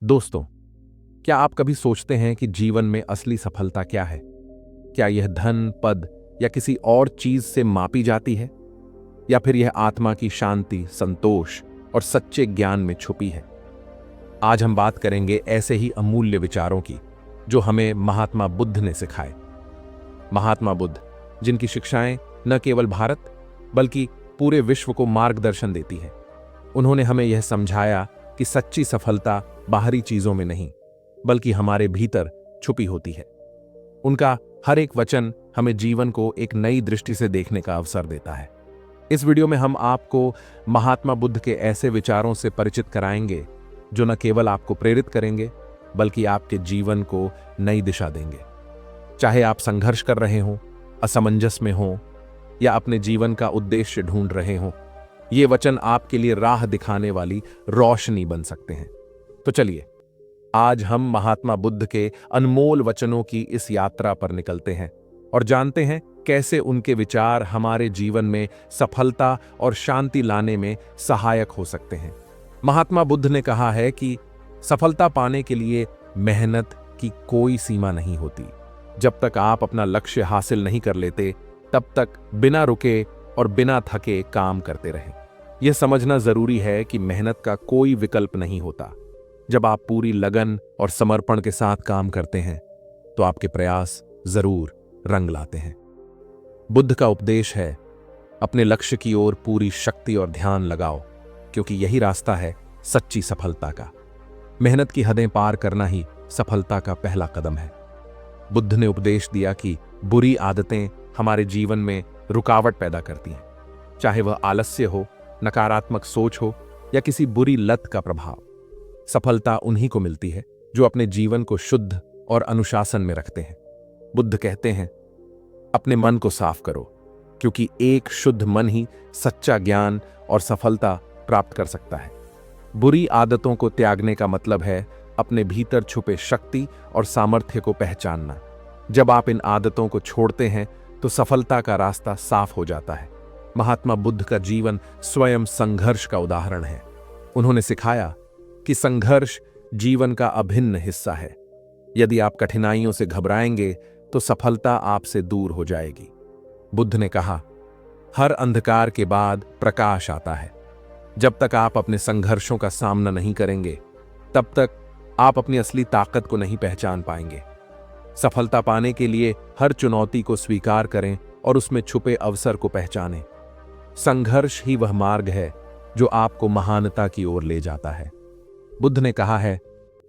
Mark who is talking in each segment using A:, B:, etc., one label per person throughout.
A: दोस्तों, क्या आप कभी सोचते हैं कि जीवन में असली सफलता क्या है? क्या यह धन, पद या किसी और चीज से मापी जाती है? या फिर यह आत्मा की शांति, संतोष और सच्चे ज्ञान में छुपी है? आज हम बात करेंगे ऐसे ही अमूल्य विचारों की जो हमें महात्मा बुद्ध ने सिखाए। महात्मा बुद्ध, जिनकी शिक्षाएं न केवल भारत बल्कि पूरे विश्व को मार्गदर्शन देती है। उन्होंने हमें यह समझाया कि सच्ची सफलता बाहरी चीजों में नहीं बल्कि हमारे भीतर छुपी होती है। उनका हर एक वचन हमें जीवन को एक नई दृष्टि से देखने का अवसर देता है। इस वीडियो में हम आपको महात्मा बुद्ध के ऐसे विचारों से परिचित कराएंगे जो न केवल आपको प्रेरित करेंगे बल्कि आपके जीवन को नई दिशा देंगे। चाहे आप संघर्ष कर रहे हों, असमंजस में हों या अपने जीवन का उद्देश्य ढूंढ रहे हों, ये वचन आपके लिए राह दिखाने वाली रोशनी बन सकते हैं। तो चलिए, आज हम महात्मा बुद्ध के अनमोल वचनों की इस यात्रा पर निकलते हैं और जानते हैं कैसे उनके विचार हमारे जीवन में सफलता और शांति लाने में सहायक हो सकते हैं। महात्मा बुद्ध ने कहा है कि सफलता पाने के लिए मेहनत की कोई सीमा नहीं होती। जब तक आप अपना लक्ष्य हासिल नहीं कर लेते, तब तक बिना रुके और बिना थके काम करते रहें। यह समझना जरूरी है कि मेहनत का कोई विकल्प नहीं होता। जब आप पूरी लगन और समर्पण के साथ काम करते हैं तो आपके प्रयास जरूर रंग लाते हैं। बुद्ध का उपदेश है, अपने लक्ष्य की ओर पूरी शक्ति और ध्यान लगाओ, क्योंकि यही रास्ता है सच्ची सफलता का। मेहनत की हदें पार करना ही सफलता का पहला कदम है। बुद्ध ने उपदेश दिया कि बुरी आदतें हमारे जीवन में रुकावट पैदा करती हैं, चाहे वह आलस्य हो, नकारात्मक सोच हो या किसी बुरी लत का प्रभाव। सफलता उन्हीं को मिलती है जो अपने जीवन को शुद्ध और अनुशासन में रखते हैं। बुद्ध कहते हैं, अपने मन को साफ करो, क्योंकि एक शुद्ध मन ही सच्चा ज्ञान और सफलता प्राप्त कर सकता है। बुरी आदतों को त्यागने का मतलब है अपने भीतर छुपे शक्ति और सामर्थ्य को पहचानना। जब आप इन आदतों को छोड़ते हैं तो सफलता का रास्ता साफ हो जाता है। महात्मा बुद्ध का जीवन स्वयं संघर्ष का उदाहरण है। उन्होंने सिखाया कि संघर्ष जीवन का अभिन्न हिस्सा है। यदि आप कठिनाइयों से घबराएंगे तो सफलता आपसे दूर हो जाएगी। बुद्ध ने कहा, हर अंधकार के बाद प्रकाश आता है। जब तक आप अपने संघर्षों का सामना नहीं करेंगे, तब तक आप अपनी असली ताकत को नहीं पहचान पाएंगे। सफलता पाने के लिए हर चुनौती को स्वीकार करें और उसमें छुपे अवसर को पहचानें। संघर्ष ही वह मार्ग है जो आपको महानता की ओर ले जाता है। बुद्ध ने कहा है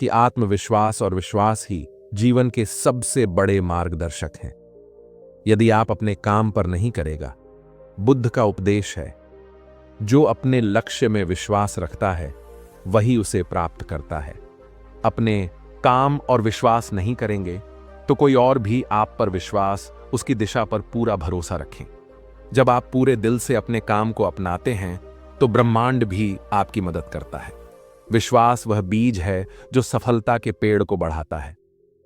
A: कि आत्मविश्वास और विश्वास ही जीवन के सबसे बड़े मार्गदर्शक हैं। यदि आप अपने काम पर नहीं करेगा, बुद्ध का उपदेश है, जो अपने लक्ष्य में विश्वास रखता है वही उसे प्राप्त करता है। अपने काम और विश्वास नहीं करेंगे तो कोई और भी आप पर विश्वास, उसकी दिशा पर पूरा भरोसा रखें। जब आप पूरे दिल से अपने काम को अपनाते हैं तो ब्रह्मांड भी आपकी मदद करता है। विश्वास वह बीज है जो सफलता के पेड़ को बढ़ाता है।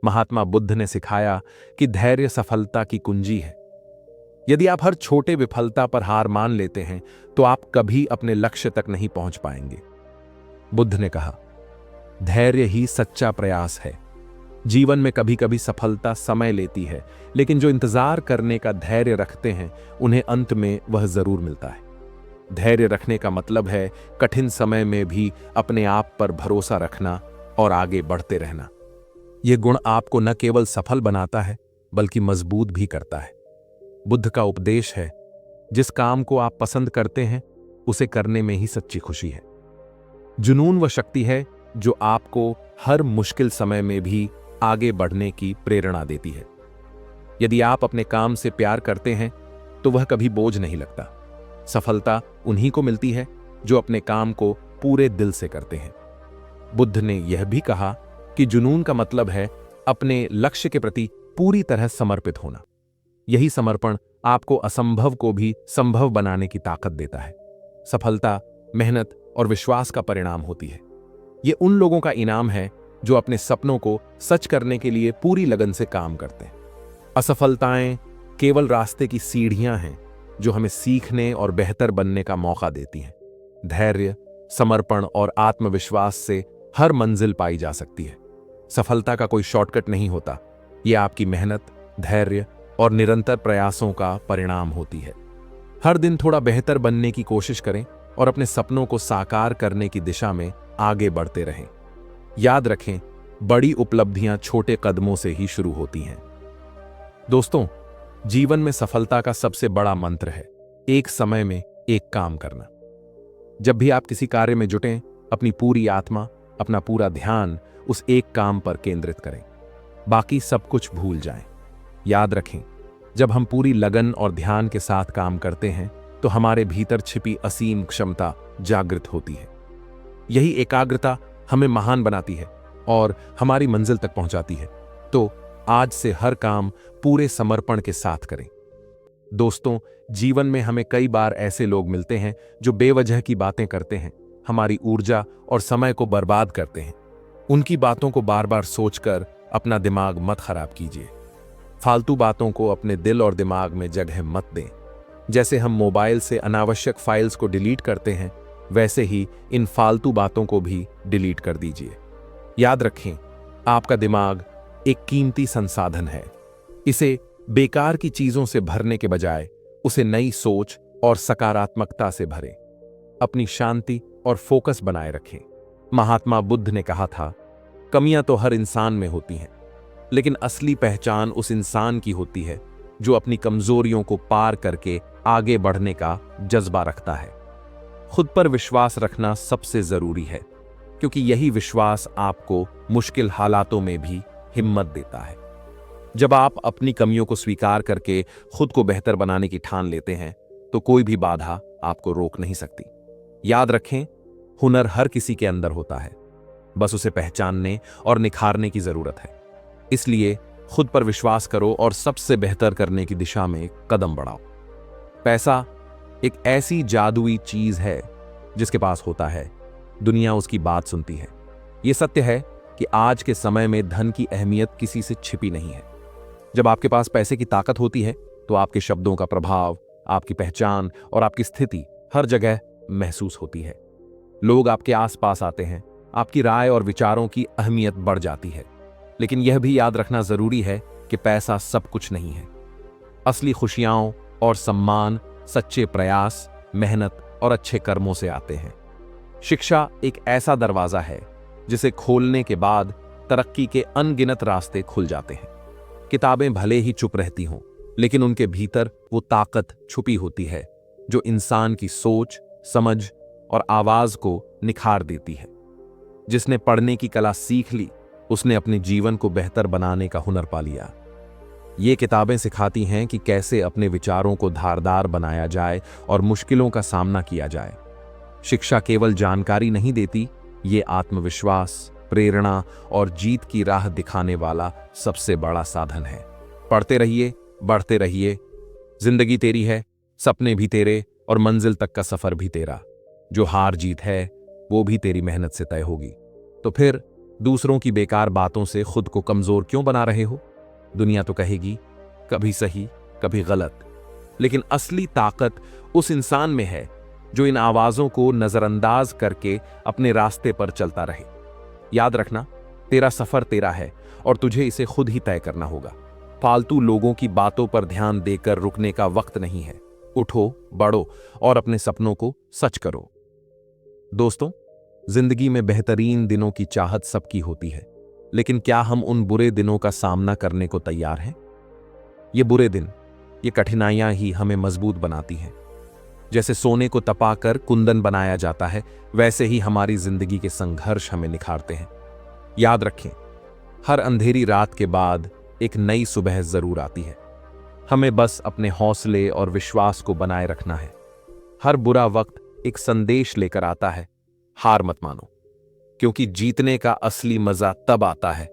A: महात्मा बुद्ध ने सिखाया कि धैर्य सफलता की कुंजी है। यदि आप हर छोटे विफलता पर हार मान लेते हैं तो आप कभी अपने लक्ष्य तक नहीं पहुंच पाएंगे। बुद्ध ने कहा, धैर्य ही सच्चा प्रयास है। जीवन में कभी कभी सफलता समय लेती है, लेकिन जो इंतजार करने का धैर्य रखते हैं उन्हें अंत में वह जरूर मिलता है। धैर्य रखने का मतलब है कठिन समय में भी अपने आप पर भरोसा रखना और आगे बढ़ते रहना। यह गुण आपको न केवल सफल बनाता है बल्कि मजबूत भी करता है। बुद्ध का उपदेश है, जिस काम को आप पसंद करते हैं उसे करने में ही सच्ची खुशी है। जुनून वह शक्ति है जो आपको हर मुश्किल समय में भी आगे बढ़ने की प्रेरणा देती है। यदि आप अपने काम से प्यार करते हैं तो वह कभी बोझ नहीं लगता। सफलता उन्हीं को मिलती है जो अपने काम को पूरे दिल से करते हैं। बुद्ध ने यह भी कहा कि जुनून का मतलब है अपने लक्ष्य के प्रति पूरी तरह समर्पित होना। यही समर्पण आपको असंभव को भी संभव बनाने की ताकत देता है। सफलता मेहनत और विश्वास का परिणाम होती है। यह उन लोगों का इनाम है जो अपने सपनों को सच करने के लिए पूरी लगन से काम करते हैं। असफलताएं केवल रास्ते की सीढ़ियां हैं जो हमें सीखने और बेहतर बनने का मौका देती हैं। धैर्य, समर्पण और आत्मविश्वास से हर मंजिल पाई जा सकती है। सफलता का कोई शॉर्टकट नहीं होता, यह आपकी मेहनत, धैर्य और निरंतर प्रयासों का परिणाम होती है। हर दिन थोड़ा बेहतर बनने की कोशिश करें और अपने सपनों को साकार करने की दिशा में आगे बढ़ते रहें। याद रखें, बड़ी उपलब्धियां छोटे कदमों से ही शुरू होती हैं। दोस्तों, जीवन में सफलता का सबसे बड़ा मंत्र है एक समय में एक काम करना। जब भी आप किसी कार्य में जुटें, अपनी पूरी आत्मा, अपना पूरा ध्यान उस एक काम पर केंद्रित करें। बाकी सब कुछ भूल जाएं। याद रखें, जब हम पूरी लगन और ध्यान के साथ काम करते हैं तो हमारे भीतर छिपी असीम क्षमता जागृत होती है। यही एकाग्रता हमें महान बनाती है और हमारी मंजिल तक पहुंचाती है। तो आज से हर काम पूरे समर्पण के साथ करें। दोस्तों, जीवन में हमें कई बार ऐसे लोग मिलते हैं जो बेवजह की बातें करते हैं, हमारी ऊर्जा और समय को बर्बाद करते हैं। उनकी बातों को बार बार सोचकर अपना दिमाग मत खराब कीजिए। फालतू बातों को अपने दिल और दिमाग में जगह मत दें। जैसे हम मोबाइल से अनावश्यक फाइल्स को डिलीट करते हैं, वैसे ही इन फालतू बातों को भी डिलीट कर दीजिए। याद रखें, आपका दिमाग एक कीमती संसाधन है। इसे बेकार की चीजों से भरने के बजाय उसे नई सोच और सकारात्मकता से भरें। अपनी शांति और फोकस बनाए रखें। महात्मा बुद्ध ने कहा था, कमियां तो हर इंसान में होती हैं, लेकिन असली पहचान उस इंसान की होती है जो अपनी कमजोरियों को पार करके आगे बढ़ने का जज्बा रखता है। खुद पर विश्वास रखना सबसे जरूरी है, क्योंकि यही विश्वास आपको मुश्किल हालातों में भी हिम्मत देता है। जब आप अपनी कमियों को स्वीकार करके खुद को बेहतर बनाने की ठान लेते हैं, तो कोई भी बाधा आपको रोक नहीं सकती। याद रखें, हुनर हर किसी के अंदर होता है, बस उसे पहचानने और निखारने की जरूरत है। इसलिए खुद पर विश्वास करो और सबसे बेहतर करने की दिशा में कदम बढ़ाओ। पैसा एक ऐसी जादुई चीज है, जिसके पास होता है, दुनिया उसकी बात सुनती है। यह सत्य है कि आज के समय में धन की अहमियत किसी से छिपी नहीं है। जब आपके पास पैसे की ताकत होती है, तो आपके शब्दों का प्रभाव, आपकी पहचान और आपकी स्थिति हर जगह महसूस होती है। लोग आपके आसपास आते हैं, आपकी राय और विचारों की अहमियत बढ़ जाती है। लेकिन यह भी याद रखना जरूरी है कि पैसा सब कुछ नहीं है। असली खुशियां और सम्मान सच्चे प्रयास, मेहनत और अच्छे कर्मों से आते हैं। शिक्षा एक ऐसा दरवाजा है जिसे खोलने के बाद तरक्की के अनगिनत रास्ते खुल जाते हैं। किताबें भले ही चुप रहती हों, लेकिन उनके भीतर वो ताकत छुपी होती है जो इंसान की सोच, समझ और आवाज को निखार देती है। जिसने पढ़ने की कला सीख ली, उसने अपने जीवन को बेहतर बनाने का हुनर पा लिया। ये किताबें सिखाती हैं कि कैसे अपने विचारों को धारदार बनाया जाए और मुश्किलों का सामना किया जाए। शिक्षा केवल जानकारी नहीं देती, ये आत्मविश्वास, प्रेरणा और जीत की राह दिखाने वाला सबसे बड़ा साधन है। पढ़ते रहिए, बढ़ते रहिए। जिंदगी तेरी है, सपने भी तेरे और मंजिल तक का सफर भी तेरा। जो हार जीत है, वो भी तेरी मेहनत से तय होगी। तो फिर दूसरों की बेकार बातों से खुद को कमजोर क्यों बना रहे हो? दुनिया तो कहेगी कभी सही कभी गलत, लेकिन असली ताकत उस इंसान में है जो इन आवाजों को नजरअंदाज करके अपने रास्ते पर चलता रहे। याद रखना, तेरा सफर तेरा है और तुझे इसे खुद ही तय करना होगा। फालतू लोगों की बातों पर ध्यान देकर रुकने का वक्त नहीं है। उठो, बढ़ो और अपने सपनों को सच करो। दोस्तों, जिंदगी में बेहतरीन दिनों की चाहत सबकी होती है, लेकिन क्या हम उन बुरे दिनों का सामना करने को तैयार हैं? ये बुरे दिन, ये कठिनाइयां ही हमें मजबूत बनाती हैं। जैसे सोने को तपाकर कुंदन बनाया जाता है, वैसे ही हमारी जिंदगी के संघर्ष हमें निखारते हैं। याद रखें, हर अंधेरी रात के बाद एक नई सुबह जरूर आती है। हमें बस अपने हौसले और विश्वास को बनाए रखना है। हर बुरा वक्त एक संदेश लेकर आता है, हार मत मानो, क्योंकि जीतने का असली मजा तब आता है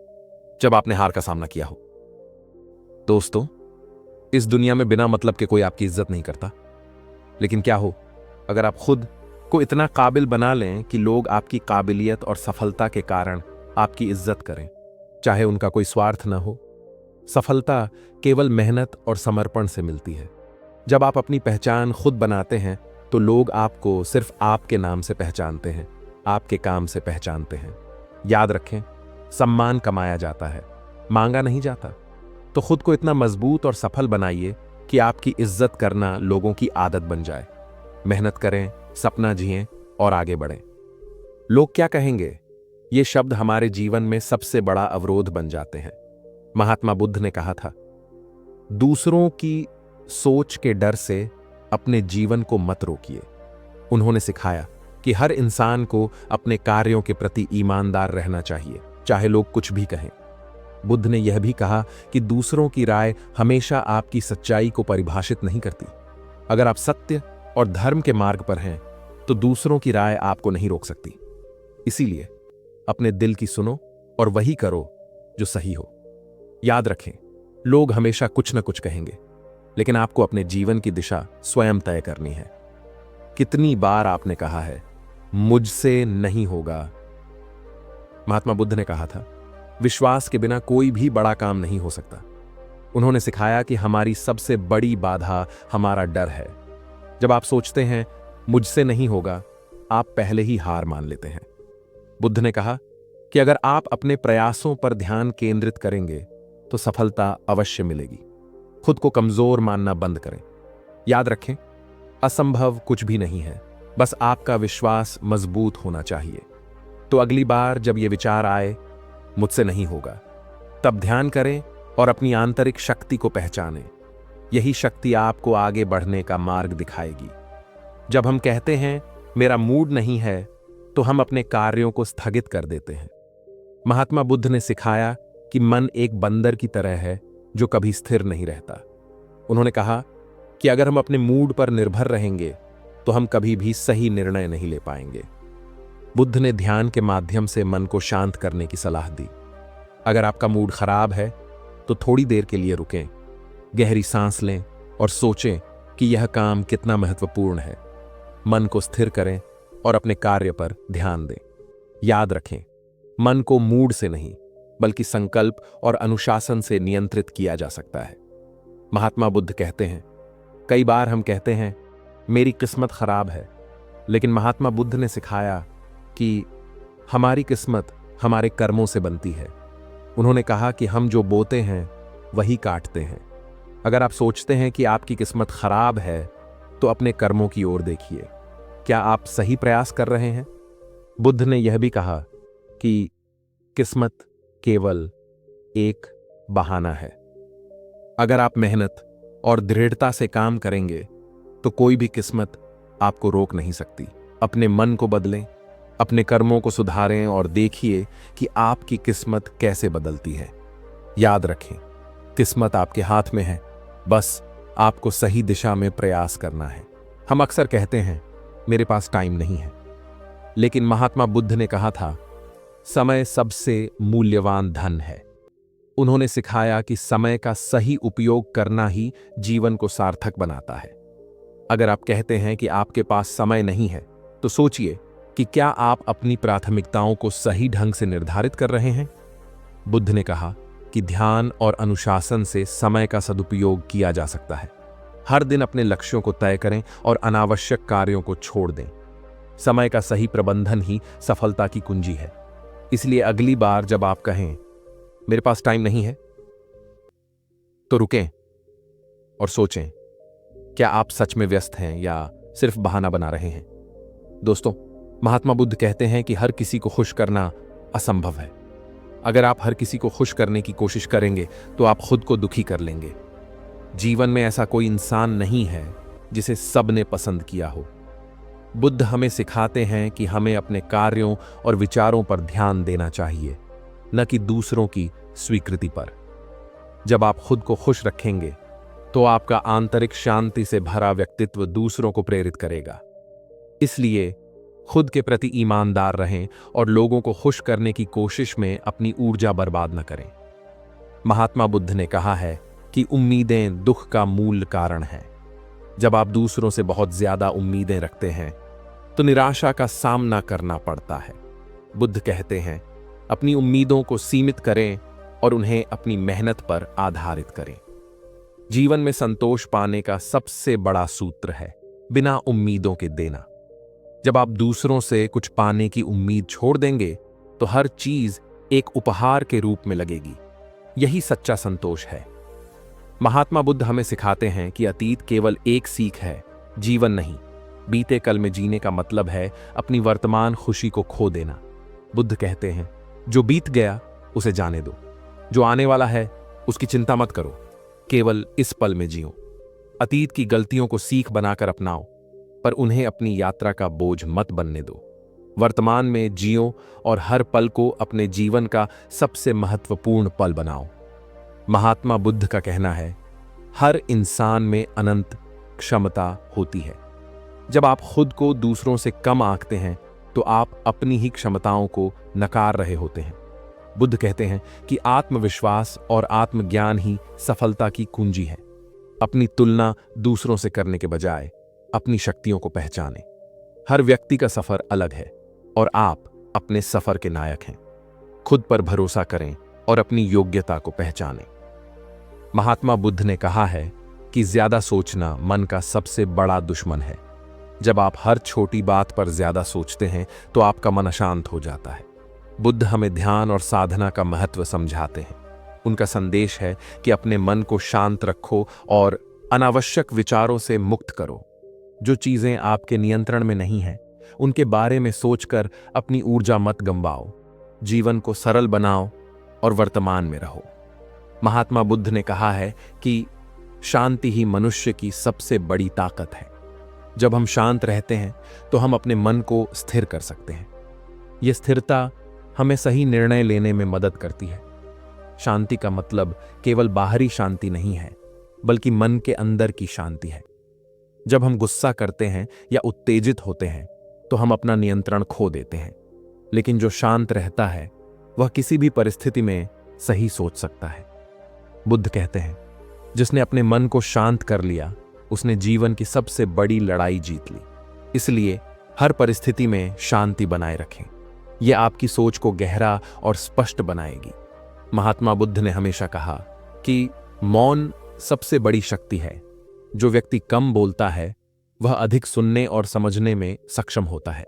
A: जब आपने हार का सामना किया हो। दोस्तों, इस दुनिया में बिना मतलब के कोई आपकी इज्जत नहीं करता, लेकिन क्या हो अगर आप खुद को इतना काबिल बना लें कि लोग आपकी काबिलियत और सफलता के कारण आपकी इज्जत करें, चाहे उनका कोई स्वार्थ न हो। सफलता केवल मेहनत और समर्पण से मिलती है। जब आप अपनी पहचान खुद बनाते हैं, तो लोग आपको सिर्फ आपके नाम से पहचानते हैं, आपके काम से पहचानते हैं। याद रखें, सम्मान कमाया जाता है, मांगा नहीं जाता। तो खुद को इतना मजबूत और सफल बनाइए कि आपकी इज्जत करना लोगों की आदत बन जाए। मेहनत करें, सपना जिएं और आगे बढ़ें। लोग क्या कहेंगे, ये शब्द हमारे जीवन में सबसे बड़ा अवरोध बन जाते हैं। महात्मा बुद्ध ने कहा था, दूसरों की सोच के डर से अपने जीवन को मत रोकिए। उन्होंने सिखाया कि हर इंसान को अपने कार्यों के प्रति ईमानदार रहना चाहिए, चाहे लोग कुछ भी कहें। बुद्ध ने यह भी कहा कि दूसरों की राय हमेशा आपकी सच्चाई को परिभाषित नहीं करती। अगर आप सत्य और धर्म के मार्ग पर हैं, तो दूसरों की राय आपको नहीं रोक सकती। इसीलिए अपने दिल की सुनो और वही करो जो सही हो। याद रखें, लोग हमेशा कुछ न कुछ कहेंगे, लेकिन आपको अपने जीवन की दिशा स्वयं तय करनी है। कितनी बार आपने कहा है, मुझसे नहीं होगा। महात्मा बुद्ध ने कहा था, विश्वास के बिना कोई भी बड़ा काम नहीं हो सकता। उन्होंने सिखाया कि हमारी सबसे बड़ी बाधा हमारा डर है। जब आप सोचते हैं मुझसे नहीं होगा, आप पहले ही हार मान लेते हैं। बुद्ध ने कहा कि अगर आप अपने प्रयासों पर ध्यान केंद्रित करेंगे तो सफलता अवश्य मिलेगी। खुद को कमजोर मानना बंद करें। याद रखें, असंभव कुछ भी नहीं है, बस आपका विश्वास मजबूत होना चाहिए। तो अगली बार जब ये विचार आए, मुझसे नहीं होगा, तब ध्यान करें और अपनी आंतरिक शक्ति को पहचानें। यही शक्ति आपको आगे बढ़ने का मार्ग दिखाएगी। जब हम कहते हैं मेरा मूड नहीं है, तो हम अपने कार्यों को स्थगित कर देते हैं। महात्मा बुद्ध ने सिखाया कि मन एक बंदर की तरह है जो कभी स्थिर नहीं रहता। उन्होंने कहा कि अगर हम अपने मूड पर निर्भर रहेंगे तो हम कभी भी सही निर्णय नहीं ले पाएंगे। बुद्ध ने ध्यान के माध्यम से मन को शांत करने की सलाह दी। अगर आपका मूड खराब है तो थोड़ी देर के लिए रुकें, गहरी सांस लें और सोचें कि यह काम कितना महत्वपूर्ण है। मन को स्थिर करें और अपने कार्य पर ध्यान दें। याद रखें, मन को मूड से नहीं बल्कि संकल्प और अनुशासन से नियंत्रित किया जा सकता है। महात्मा बुद्ध कहते हैं, कई बार हम कहते हैं मेरी किस्मत खराब है, लेकिन महात्मा बुद्ध ने सिखाया कि हमारी किस्मत हमारे कर्मों से बनती है। उन्होंने कहा कि हम जो बोते हैं वही काटते हैं। अगर आप सोचते हैं कि आपकी किस्मत खराब है, तो अपने कर्मों की ओर देखिए। क्या आप सही प्रयास कर रहे हैं? बुद्ध ने यह भी कहा कि किस्मत केवल एक बहाना है। अगर आप मेहनत और दृढ़ता से काम करेंगे तो कोई भी किस्मत आपको रोक नहीं सकती। अपने मन को बदलें, अपने कर्मों को सुधारें और देखिए कि आपकी किस्मत कैसे बदलती है। याद रखें, किस्मत आपके हाथ में है, बस आपको सही दिशा में प्रयास करना है। हम अक्सर कहते हैं मेरे पास टाइम नहीं है, लेकिन महात्मा बुद्ध ने कहा था समय सबसे मूल्यवान धन है। उन्होंने सिखाया कि समय का सही उपयोग करना ही जीवन को सार्थक बनाता है। अगर आप कहते हैं कि आपके पास समय नहीं है, तो सोचिए कि क्या आप अपनी प्राथमिकताओं को सही ढंग से निर्धारित कर रहे हैं। बुद्ध ने कहा कि ध्यान और अनुशासन से समय का सदुपयोग किया जा सकता है। हर दिन अपने लक्ष्यों को तय करें और अनावश्यक कार्यों को छोड़ दें। समय का सही प्रबंधन ही सफलता की कुंजी है। इसलिए अगली बार जब आप कहें मेरे पास टाइम नहीं है, तो रुकें और सोचें, क्या आप सच में व्यस्त हैं या सिर्फ बहाना बना रहे हैं। दोस्तों, महात्मा बुद्ध कहते हैं कि हर किसी को खुश करना असंभव है। अगर आप हर किसी को खुश करने की कोशिश करेंगे तो आप खुद को दुखी कर लेंगे। जीवन में ऐसा कोई इंसान नहीं है जिसे सबने पसंद किया हो। बुद्ध हमें सिखाते हैं कि हमें अपने कार्यों और विचारों पर ध्यान देना चाहिए, न कि दूसरों की स्वीकृति पर। जब आप खुद को खुश रखेंगे तो आपका आंतरिक शांति से भरा व्यक्तित्व दूसरों को प्रेरित करेगा। इसलिए खुद के प्रति ईमानदार रहें और लोगों को खुश करने की कोशिश में अपनी ऊर्जा बर्बाद न करें। महात्मा बुद्ध ने कहा है कि उम्मीदें दुख का मूल कारण हैं। जब आप दूसरों से बहुत ज्यादा उम्मीदें रखते हैं तो निराशा का सामना करना पड़ता है। बुद्ध कहते हैं, अपनी उम्मीदों को सीमित करें और उन्हें अपनी मेहनत पर आधारित करें। जीवन में संतोष पाने का सबसे बड़ा सूत्र है बिना उम्मीदों के देना। जब आप दूसरों से कुछ पाने की उम्मीद छोड़ देंगे तो हर चीज एक उपहार के रूप में लगेगी। यही सच्चा संतोष है। महात्मा बुद्ध हमें सिखाते हैं कि अतीत केवल एक सीख है, जीवन नहीं। बीते कल में जीने का मतलब है अपनी वर्तमान खुशी को खो देना। बुद्ध कहते हैं, जो बीत गया उसे जाने दो, जो आने वाला है उसकी चिंता मत करो, केवल इस पल में जियो। अतीत की गलतियों को सीख बनाकर अपनाओ, पर उन्हें अपनी यात्रा का बोझ मत बनने दो। वर्तमान में जियो और हर पल को अपने जीवन का सबसे महत्वपूर्ण पल बनाओ। महात्मा बुद्ध का कहना है, हर इंसान में अनंत क्षमता होती है। जब आप खुद को दूसरों से कम आंकते हैं तो आप अपनी ही क्षमताओं को नकार रहे होते हैं। बुद्ध कहते हैं कि आत्मविश्वास और आत्मज्ञान ही सफलता की कुंजी है। अपनी तुलना दूसरों से करने के बजाय अपनी शक्तियों को पहचानें। हर व्यक्ति का सफर अलग है और आप अपने सफर के नायक हैं। खुद पर भरोसा करें और अपनी योग्यता को पहचानें। महात्मा बुद्ध ने कहा है कि ज्यादा सोचना मन का सबसे बड़ा दुश्मन है। जब आप हर छोटी बात पर ज्यादा सोचते हैं तो आपका मन अशांत हो जाता है। बुद्ध हमें ध्यान और साधना का महत्व समझाते हैं। उनका संदेश है कि अपने मन को शांत रखो और अनावश्यक विचारों से मुक्त करो। जो चीजें आपके नियंत्रण में नहीं हैं, उनके बारे में सोचकर अपनी ऊर्जा मत गंवाओ। जीवन को सरल बनाओ और वर्तमान में रहो। महात्मा बुद्ध ने कहा है कि शांति ही मनुष्य की सबसे बड़ी ताकत है। जब हम शांत रहते हैं तो हम अपने मन को स्थिर कर सकते हैं। यह स्थिरता हमें सही निर्णय लेने में मदद करती है। शांति का मतलब केवल बाहरी शांति नहीं है, बल्कि मन के अंदर की शांति है। जब हम गुस्सा करते हैं या उत्तेजित होते हैं तो हम अपना नियंत्रण खो देते हैं, लेकिन जो शांत रहता है वह किसी भी परिस्थिति में सही सोच सकता है। बुद्ध कहते हैं, जिसने अपने मन को शांत कर लिया उसने जीवन की सबसे बड़ी लड़ाई जीत ली। इसलिए हर परिस्थिति में शांति बनाए रखें। यह आपकी सोच को गहरा और स्पष्ट बनाएगी। महात्मा बुद्ध ने हमेशा कहा कि मौन सबसे बड़ी शक्ति है। जो व्यक्ति कम बोलता है वह अधिक सुनने और समझने में सक्षम होता है।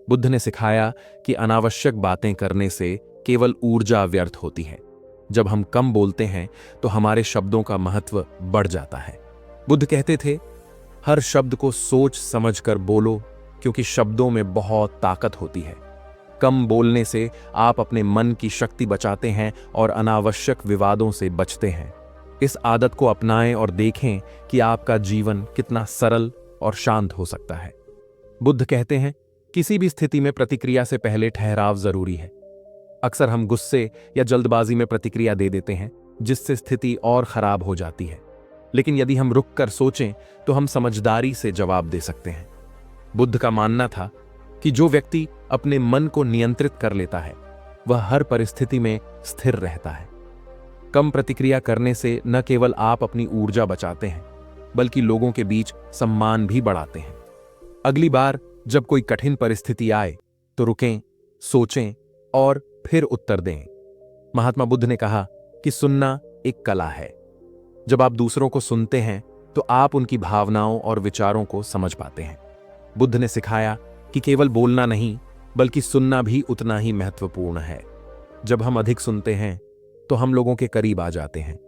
A: बुद्ध ने सिखाया कि अनावश्यक बातें करने से केवल ऊर्जा व्यर्थ होती है। जब हम कम बोलते हैं तो हमारे शब्दों का महत्व बढ़ जाता है। बुद्ध कहते थे, हर शब्द को सोच समझकर बोलो, क्योंकि शब्दों में बहुत ताकत होती है। कम बोलने से आप अपने मन की शक्ति बचाते हैं और अनावश्यक विवादों से बचते हैं। इस आदत को अपनाएं और देखें कि आपका जीवन कितना सरल और शांत हो सकता है। बुद्ध कहते हैं, किसी भी स्थिति में प्रतिक्रिया से पहले ठहराव जरूरी है। अक्सर हम गुस्से या जल्दबाजी में प्रतिक्रिया दे देते हैं, जिससे स्थिति और खराब हो जाती है। लेकिन यदि हम रुक कर सोचें तो हम समझदारी से जवाब दे सकते हैं। बुद्ध का मानना था कि जो व्यक्ति अपने मन को नियंत्रित कर लेता है वह हर परिस्थिति में स्थिर रहता है। कम प्रतिक्रिया करने से न केवल आप अपनी ऊर्जा बचाते हैं, बल्कि लोगों के बीच सम्मान भी बढ़ाते हैं। अगली बार जब कोई कठिन परिस्थिति आए तो रुकें, सोचें और फिर उत्तर दें। महात्मा बुद्ध ने कहा कि सुनना एक कला है। जब आप दूसरों को सुनते हैं तो आप उनकी भावनाओं और विचारों को समझ पाते हैं। बुद्ध ने सिखाया कि केवल बोलना नहीं, बल्कि सुनना भी उतना ही महत्वपूर्ण है। जब हम अधिक सुनते हैं तो हम लोगों के करीब आ जाते हैं।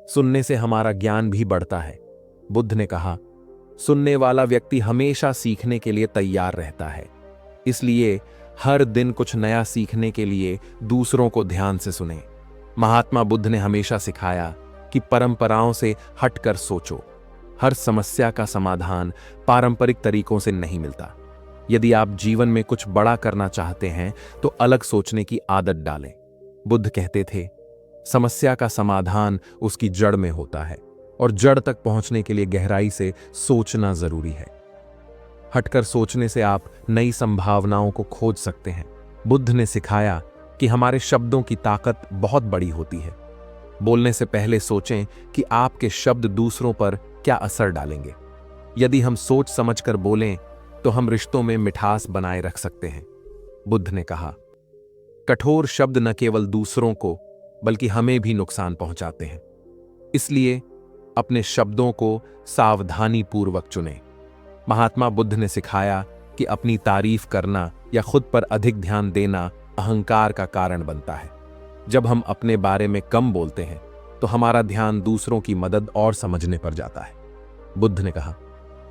A: सुनने से हमारा ज्ञान भी बढ़ता है। बुद्ध ने कहा, सुनने वाला व्यक्ति हमेशा सीखने के लिए तैयार रहता है। इसलिए हर दिन कुछ नया सीखने के लिए दूसरों को ध्यान से सुनें। महात्मा बुद्ध ने हमेशा सिखाया कि परंपराओं से हटकर सोचो। हर समस्या का समाधान पारंपरिक तरीकों से नहीं मिलता। यदि आप जीवन में कुछ बड़ा करना चाहते हैं तो अलग सोचने की आदत डालें। बुद्ध कहते थे, समस्या का समाधान उसकी जड़ में होता है और जड़ तक पहुंचने के लिए गहराई से सोचना जरूरी है। हटकर सोचने से आप नई संभावनाओं को खोज सकते हैं। बुद्ध ने सिखाया कि हमारे शब्दों की ताकत बहुत बड़ी होती है। बोलने से पहले सोचें कि आपके शब्द दूसरों पर क्या असर डालेंगे। यदि हम सोच समझकर बोलें तो हम रिश्तों में मिठास बनाए रख सकते हैं। बुद्ध ने कहा, कठोर शब्द न केवल दूसरों को बल्कि हमें भी नुकसान पहुंचाते हैं। इसलिए अपने शब्दों को सावधानी पूर्वक चुनें। महात्मा बुद्ध ने सिखाया कि अपनी तारीफ करना या खुद पर अधिक ध्यान देना अहंकार का कारण बनता है। जब हम अपने बारे में कम बोलते हैं तो हमारा ध्यान दूसरों की मदद और समझने पर जाता है। बुद्ध ने कहा,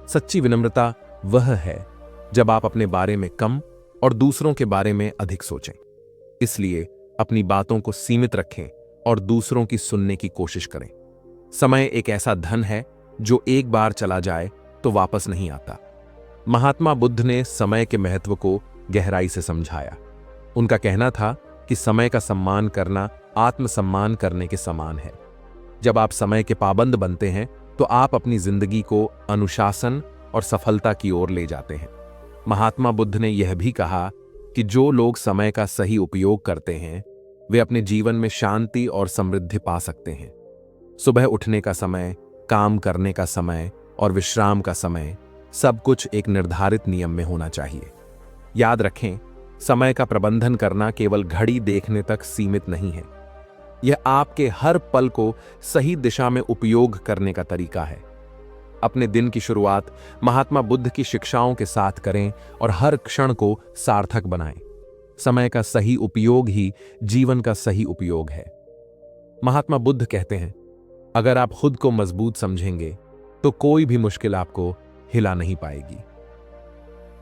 A: सच्ची विनम्रता वह है जब आप अपने बारे में कम और दूसरों के बारे में अधिक सोचें। इसलिए अपनी बातों को सीमित रखें और दूसरों की सुनने की कोशिश करें। समय एक ऐसा धन है जो एक बार चला जाए तो वापस नहीं आता। महात्मा बुद्ध ने समय के महत्व को गहराई से समझाया। उनका कहना था कि समय का सम्मान करना आत्मसम्मान करने के समान है। जब आप समय के पाबंद बनते हैं तो आप अपनी जिंदगी को अनुशासन और सफलता की ओर ले जाते हैं। महात्मा बुद्ध ने यह भी कहा कि जो लोग समय का सही उपयोग करते हैं वे अपने जीवन में शांति और समृद्धि पा सकते हैं। सुबह उठने का समय, काम करने का समय और विश्राम का समय, सब कुछ एक निर्धारित नियम में होना चाहिए। याद रखें, समय का प्रबंधन करना केवल घड़ी देखने तक सीमित नहीं है। यह आपके हर पल को सही दिशा में उपयोग करने का तरीका है। अपने दिन की शुरुआत महात्मा बुद्ध की शिक्षाओं के साथ करें और हर क्षण को सार्थक बनाएं। समय का सही उपयोग ही जीवन का सही उपयोग है। महात्मा बुद्ध कहते हैं, अगर आप खुद को मजबूत समझेंगे तो कोई भी मुश्किल आपको हिला नहीं पाएगी।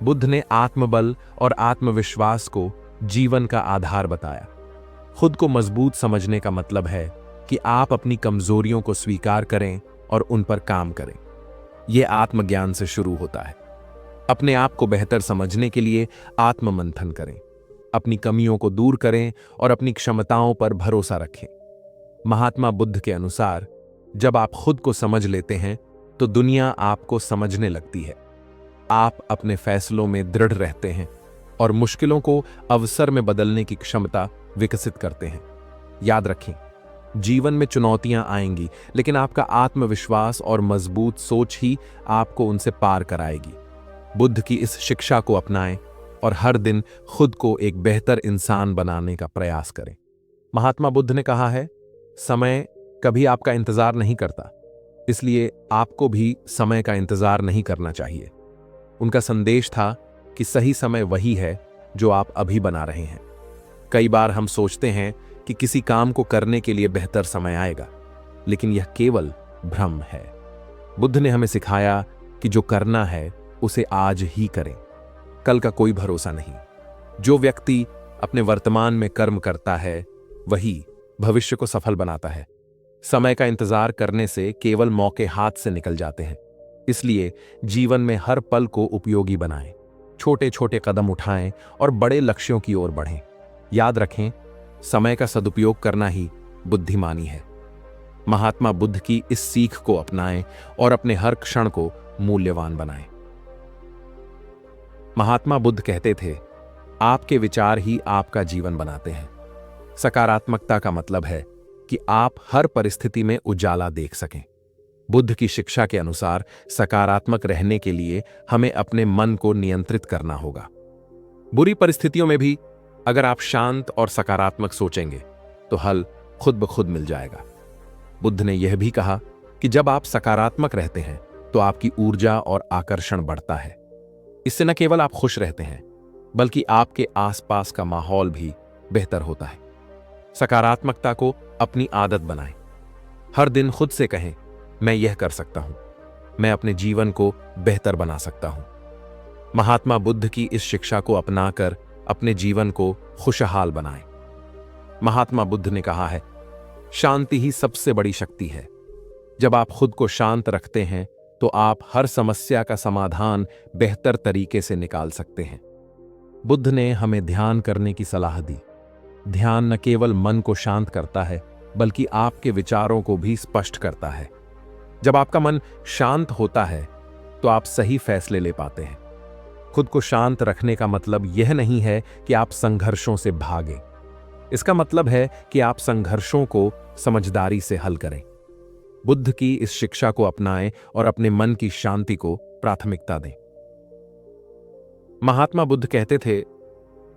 A: बुद्ध ने आत्मबल और आत्मविश्वास को जीवन का आधार बताया। खुद को मजबूत समझने का मतलब है कि आप अपनी कमजोरियों को स्वीकार करें और उन पर काम करें। यह आत्मज्ञान से शुरू होता है। अपने आप को बेहतर समझने के लिए आत्ममंथन करें, अपनी कमियों को दूर करें और अपनी क्षमताओं पर भरोसा रखें। महात्मा बुद्ध के अनुसार जब आप खुद को समझ लेते हैं तो दुनिया आपको समझने लगती है। आप अपने फैसलों में दृढ़ रहते हैं और मुश्किलों को अवसर में बदलने की क्षमता विकसित करते हैं। याद रखें, जीवन में चुनौतियां आएंगी, लेकिन आपका आत्मविश्वास और मजबूत सोच ही आपको उनसे पार कराएगी। बुद्ध की इस शिक्षा को अपनाएं और हर दिन खुद को एक बेहतर इंसान बनाने का प्रयास करें। महात्मा बुद्ध ने कहा है, समय कभी आपका इंतजार नहीं करता, इसलिए आपको भी समय का इंतजार नहीं करना चाहिए। उनका संदेश था कि सही समय वही है जो आप अभी बना रहे हैं। कई बार हम सोचते हैं कि किसी काम को करने के लिए बेहतर समय आएगा, लेकिन यह केवल भ्रम है। बुद्ध ने हमें सिखाया कि जो करना है उसे आज ही करें, कल का कोई भरोसा नहीं। जो व्यक्ति अपने वर्तमान में कर्म करता है वही भविष्य को सफल बनाता है। समय का इंतजार करने से केवल मौके हाथ से निकल जाते हैं। इसलिए जीवन में हर पल को उपयोगी बनाएं, छोटे छोटे कदम उठाएं और बड़े लक्ष्यों की ओर बढ़ें। याद रखें, समय का सदुपयोग करना ही बुद्धिमानी है। महात्मा बुद्ध की इस सीख को अपनाएं और अपने हर क्षण को मूल्यवान बनाएं। महात्मा बुद्ध कहते थे, आपके विचार ही आपका जीवन बनाते हैं। सकारात्मकता का मतलब है कि आप हर परिस्थिति में उजाला देख सकें। बुद्ध की शिक्षा के अनुसार सकारात्मक रहने के लिए हमें अपने मन को नियंत्रित करना होगा। बुरी परिस्थितियों में भी अगर आप शांत और सकारात्मक सोचेंगे तो हल खुद ब खुद मिल जाएगा। बुद्ध ने यह भी कहा कि जब आप सकारात्मक रहते हैं तो आपकी ऊर्जा और आकर्षण बढ़ता है। इससे न केवल आप खुश रहते हैं, बल्कि आपके आसपास का माहौल भी बेहतर होता है। सकारात्मकता को अपनी आदत बनाएं। हर दिन खुद से कहें, मैं यह कर सकता हूं, मैं अपने जीवन को बेहतर बना सकता हूं। महात्मा बुद्ध की इस शिक्षा को अपनाकर अपने जीवन को खुशहाल बनाएं। महात्मा बुद्ध ने कहा है, शांति ही सबसे बड़ी शक्ति है। जब आप खुद को शांत रखते हैं तो आप हर समस्या का समाधान बेहतर तरीके से निकाल सकते हैं। बुद्ध ने हमें ध्यान करने की सलाह दी। ध्यान न केवल मन को शांत करता है, बल्कि आपके विचारों को भी स्पष्ट करता है। जब आपका मन शांत होता है तो आप सही फैसले ले पाते हैं। खुद को शांत रखने का मतलब यह नहीं है कि आप संघर्षों से भागें। इसका मतलब है कि आप संघर्षों को समझदारी से हल करें। बुद्ध की इस शिक्षा को अपनाएं और अपने मन की शांति को प्राथमिकता दें। महात्मा बुद्ध कहते थे,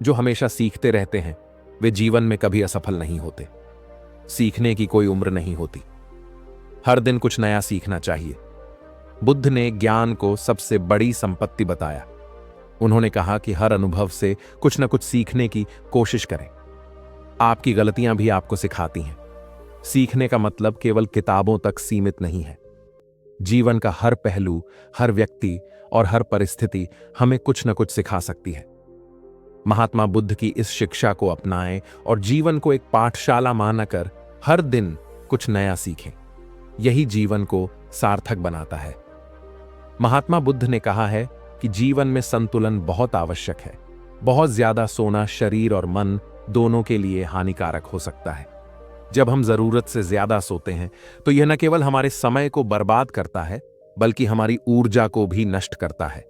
A: जो हमेशा सीखते रहते हैं वे जीवन में कभी असफल नहीं होते। सीखने की कोई उम्र नहीं होती, हर दिन कुछ नया सीखना चाहिए। बुद्ध ने ज्ञान को सबसे बड़ी संपत्ति बताया। उन्होंने कहा कि हर अनुभव से कुछ न कुछ सीखने की कोशिश करें। आपकी गलतियां भी आपको सिखाती हैं। सीखने का मतलब केवल किताबों तक सीमित नहीं है। जीवन का हर पहलू, हर व्यक्ति और हर परिस्थिति हमें कुछ न कुछ सिखा सकती है। महात्मा बुद्ध की इस शिक्षा को अपनाएं और जीवन को एक पाठशाला मानकर हर दिन कुछ नया सीखें। यही जीवन को सार्थक बनाता है। महात्मा बुद्ध ने कहा है कि जीवन में संतुलन बहुत आवश्यक है। बहुत ज्यादा सोना शरीर और मन दोनों के लिए हानिकारक हो सकता है। जब हम जरूरत से ज्यादा सोते हैं तो यह न केवल हमारे समय को बर्बाद करता है, बल्कि हमारी ऊर्जा को भी नष्ट करता है।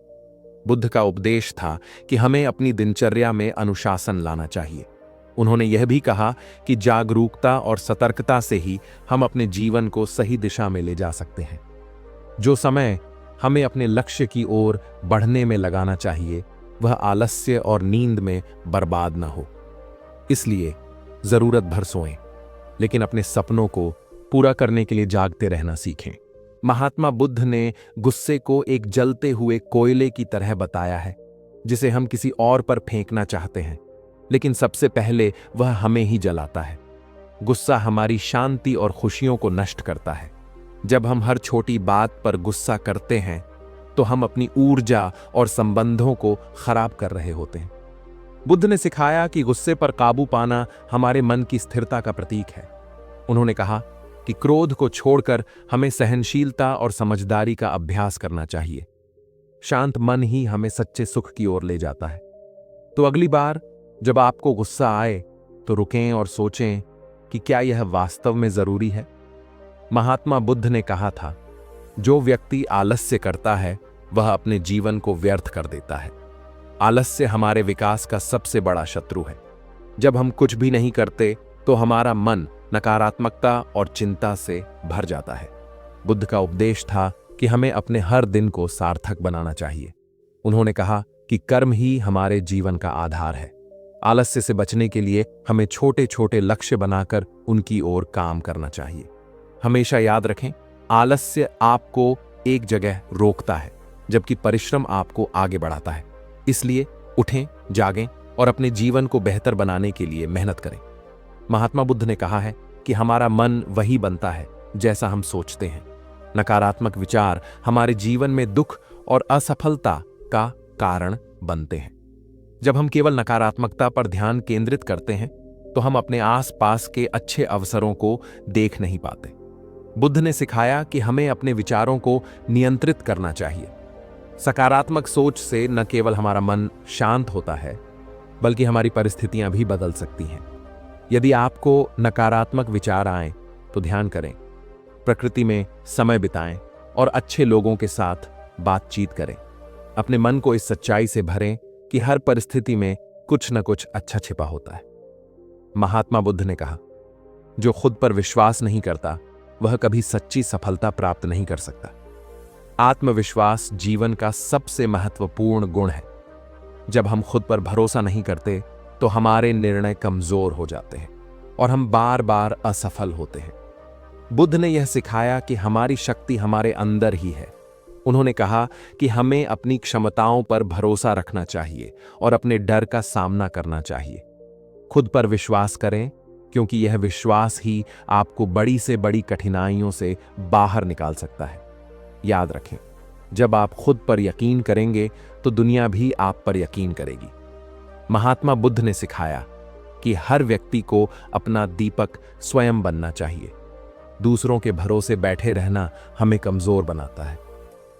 A: बुद्ध का उपदेश था कि हमें अपनी दिनचर्या में अनुशासन लाना चाहिए। उन्होंने यह भी कहा कि जागरूकता और सतर्कता से ही हम अपने जीवन को सही दिशा में ले जा सकते हैं। जो समय हमें अपने लक्ष्य की ओर बढ़ने में लगाना चाहिए, वह आलस्य और नींद में बर्बाद न हो। इसलिए जरूरत भर सोएं, लेकिन अपने सपनों को पूरा करने के लिए जागते रहना सीखें। महात्मा बुद्ध ने गुस्से को एक जलते हुए कोयले की तरह बताया है, जिसे हम किसी और पर फेंकना चाहते हैं, लेकिन सबसे पहले वह हमें ही जलाता है। गुस्सा हमारी शांति और खुशियों को नष्ट करता है। जब हम हर छोटी बात पर गुस्सा करते हैं, तो हम अपनी ऊर्जा और संबंधों को खराब कर रहे होते हैं। बुद्ध ने सिखाया कि गुस्से पर काबू पाना हमारे मन की स्थिरता का प्रतीक है। उन्होंने कहा कि क्रोध को छोड़कर हमें सहनशीलता और समझदारी का अभ्यास करना चाहिए। शांत मन ही हमें सच्चे सुख की ओर ले जाता है। तो अगली बार जब आपको गुस्सा आए तो रुकें और सोचें कि क्या यह वास्तव में जरूरी है। महात्मा बुद्ध ने कहा था, जो व्यक्ति आलस्य करता है वह अपने जीवन को व्यर्थ कर देता है। आलस्य हमारे विकास का सबसे बड़ा शत्रु है। जब हम कुछ भी नहीं करते तो हमारा मन नकारात्मकता और चिंता से भर जाता है। बुद्ध का उपदेश था कि हमें अपने हर दिन को सार्थक बनाना चाहिए। उन्होंने कहा कि कर्म ही हमारे जीवन का आधार है। आलस्य से बचने के लिए हमें छोटे छोटे लक्ष्य बनाकर उनकी ओर काम करना चाहिए। हमेशा याद रखें, आलस्य आपको एक जगह रोकता है, जबकि परिश्रम आपको आगे बढ़ाता है। इसलिए उठें, जागें और अपने जीवन को बेहतर बनाने के लिए मेहनत करें। महात्मा बुद्ध ने कहा है कि हमारा मन वही बनता है जैसा हम सोचते हैं। नकारात्मक विचार हमारे जीवन में दुख और असफलता का कारण बनते हैं। जब हम केवल नकारात्मकता पर ध्यान केंद्रित करते हैं तो हम अपने आसपास के अच्छे अवसरों को देख नहीं पाते। बुद्ध ने सिखाया कि हमें अपने विचारों को नियंत्रित करना चाहिए। सकारात्मक सोच से न केवल हमारा मन शांत होता है, बल्कि हमारी परिस्थितियां भी बदल सकती हैं। यदि आपको नकारात्मक विचार आए तो ध्यान करें, प्रकृति में समय बिताएं और अच्छे लोगों के साथ बातचीत करें। अपने मन को इस सच्चाई से भरें कि हर परिस्थिति में कुछ न कुछ अच्छा छिपा होता है। महात्मा बुद्ध ने कहा, जो खुद पर विश्वास नहीं करता वह कभी सच्ची सफलता प्राप्त नहीं कर सकता। आत्मविश्वास जीवन का सबसे महत्वपूर्ण गुण है। जब हम खुद पर भरोसा नहीं करते तो हमारे निर्णय कमजोर हो जाते हैं और हम बार बार असफल होते हैं। बुद्ध ने यह सिखाया कि हमारी शक्ति हमारे अंदर ही है। उन्होंने कहा कि हमें अपनी क्षमताओं पर भरोसा रखना चाहिए और अपने डर का सामना करना चाहिए। खुद पर विश्वास करें, क्योंकि यह विश्वास ही आपको बड़ी से बड़ी कठिनाइयों से बाहर निकाल सकता है। याद रखें, जब आप खुद पर यकीन करेंगे तो दुनिया भी आप पर यकीन करेगी। महात्मा बुद्ध ने सिखाया कि हर व्यक्ति को अपना दीपक स्वयं बनना चाहिए। दूसरों के भरोसे बैठे रहना हमें कमजोर बनाता है।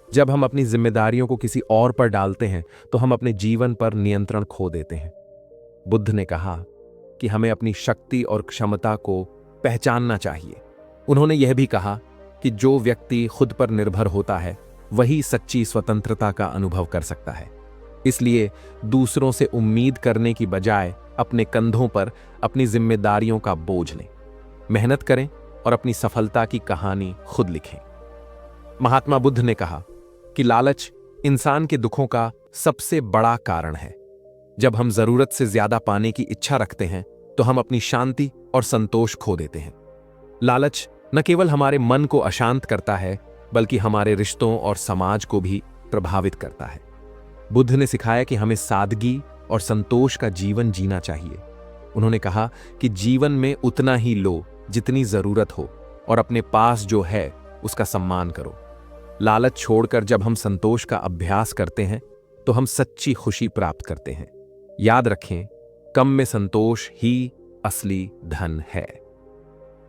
A: जब हम अपनी जिम्मेदारियों को किसी और पर डालते हैं तो हम अपने जीवन पर नियंत्रण खो देते हैं। बुद्ध ने कहा कि हमें अपनी शक्ति और क्षमता को पहचानना चाहिए। उन्होंने यह भी कहा कि जो व्यक्ति खुद पर निर्भर होता है वही सच्ची स्वतंत्रता का अनुभव कर सकता है। इसलिए दूसरों से उम्मीद करने की बजाय अपने कंधों पर अपनी जिम्मेदारियों का बोझ लें। मेहनत करें और अपनी सफलता की कहानी खुद लिखें। महात्मा बुद्ध ने कहा कि लालच इंसान के दुखों का सबसे बड़ा कारण है। जब हम जरूरत से ज्यादा पाने की इच्छा रखते हैं तो हम अपनी शांति और संतोष खो देते हैं। लालच न केवल हमारे मन को अशांत करता है, बल्कि हमारे रिश्तों और समाज को भी प्रभावित करता है। बुद्ध ने सिखाया कि हमें सादगी और संतोष का जीवन जीना चाहिए। उन्होंने कहा कि जीवन में उतना ही लो जितनी जरूरत हो और अपने पास जो है उसका सम्मान करो। लालच छोड़कर जब हम संतोष का अभ्यास करते हैं तो हम सच्ची खुशी प्राप्त करते हैं। याद रखें, कम में संतोष ही असली धन है।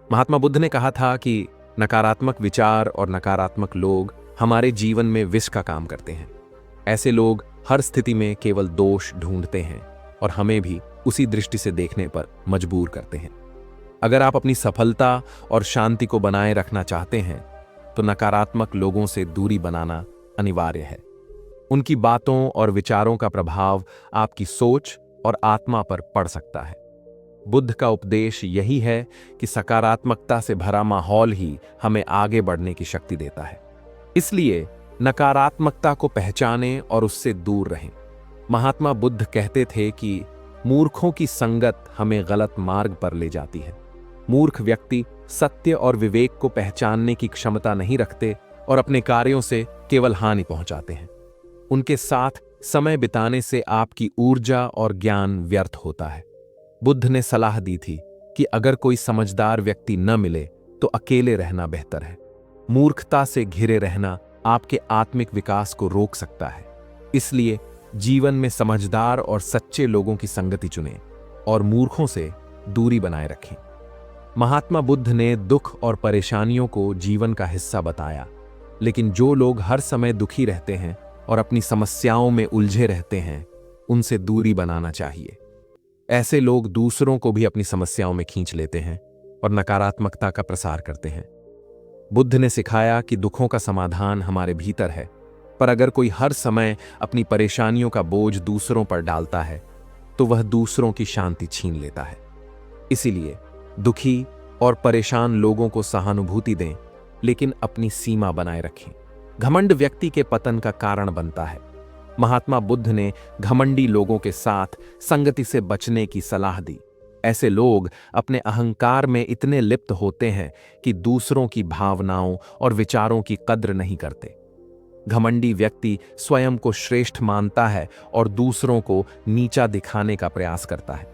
A: महात्मा बुद्ध ने कहा था कि नकारात्मक विचार और नकारात्मक लोग हमारे जीवन में विष का काम करते हैं। ऐसे लोग हर स्थिति में केवल दोष ढूंढते हैं और हमें भी उसी दृष्टि से देखने पर मजबूर करते हैं। अगर आप अपनी सफलता और शांति को बनाए रखना चाहते हैं तो नकारात्मक लोगों से दूरी बनाना अनिवार्य है। उनकी बातों और विचारों का प्रभाव आपकी सोच और आत्मा पर पड़ सकता है। बुद्ध का उपदेश यही है कि सकारात्मकता से भरा माहौल ही हमें आगे बढ़ने की शक्ति देता है। इसलिए नकारात्मकता को पहचानें और उससे दूर रहें। महात्मा बुद्ध कहते थे कि मूर्खों की संगत हमें गलत मार्ग पर ले जाती है। मूर्ख व्यक्ति सत्य और विवेक को पहचानने की क्षमता नहीं रखते और अपने कार्यों से केवल हानि पहुंचाते हैं। उनके साथ समय बिताने से आपकी ऊर्जा और ज्ञान व्यर्थ होता है। बुद्ध ने सलाह दी थी कि अगर कोई समझदार व्यक्ति न मिले तो अकेले रहना बेहतर है। मूर्खता से घिरे रहना आपके आत्मिक विकास को रोक सकता है। इसलिए जीवन में समझदार और सच्चे लोगों की संगति चुनें और मूर्खों से दूरी बनाए रखें। महात्मा बुद्ध ने दुख और परेशानियों को जीवन का हिस्सा बताया, लेकिन जो लोग हर समय दुखी रहते हैं और अपनी समस्याओं में उलझे रहते हैं, उनसे दूरी बनाना चाहिए। ऐसे लोग दूसरों को भी अपनी समस्याओं में खींच लेते हैं और नकारात्मकता का प्रसार करते हैं। बुद्ध ने सिखाया कि दुखों का समाधान हमारे भीतर है, पर अगर कोई हर समय अपनी परेशानियों का बोझ दूसरों पर डालता है तो वह दूसरों की शांति छीन लेता है। इसीलिए दुखी और परेशान लोगों को सहानुभूति दें, लेकिन अपनी सीमा बनाए रखें। घमंड व्यक्ति के पतन का कारण बनता है। महात्मा बुद्ध ने घमंडी लोगों के साथ संगति से बचने की सलाह दी। ऐसे लोग अपने अहंकार में इतने लिप्त होते हैं कि दूसरों की भावनाओं और विचारों की कद्र नहीं करते। घमंडी व्यक्ति स्वयं को श्रेष्ठ मानता है और दूसरों को नीचा दिखाने का प्रयास करता है।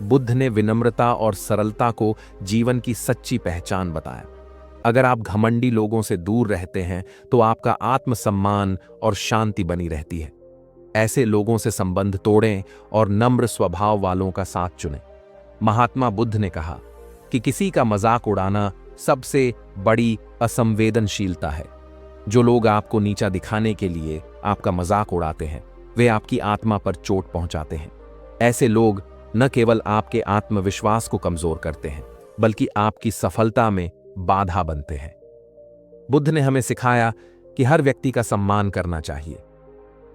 A: बुद्ध ने विनम्रता और सरलता को जीवन की सच्ची पहचान बताया। अगर आप घमंडी लोगों से दूर रहते हैं तो आपका आत्मसम्मान और शांति बनी रहती है। ऐसे लोगों से संबंध तोड़ें और नम्र स्वभाव वालों का साथ चुनें। महात्मा बुद्ध ने कहा कि किसी का मजाक उड़ाना सबसे बड़ी असंवेदनशीलता है। जो लोग आपको नीचा दिखाने के लिए आपका मजाक उड़ाते हैं, वे आपकी आत्मा पर चोट पहुंचाते हैं। ऐसे लोग न केवल आपके आत्मविश्वास को कमजोर करते हैं, बल्कि आपकी सफलता में बाधा बनते हैं। बुद्ध ने हमें सिखाया कि हर व्यक्ति का सम्मान करना चाहिए।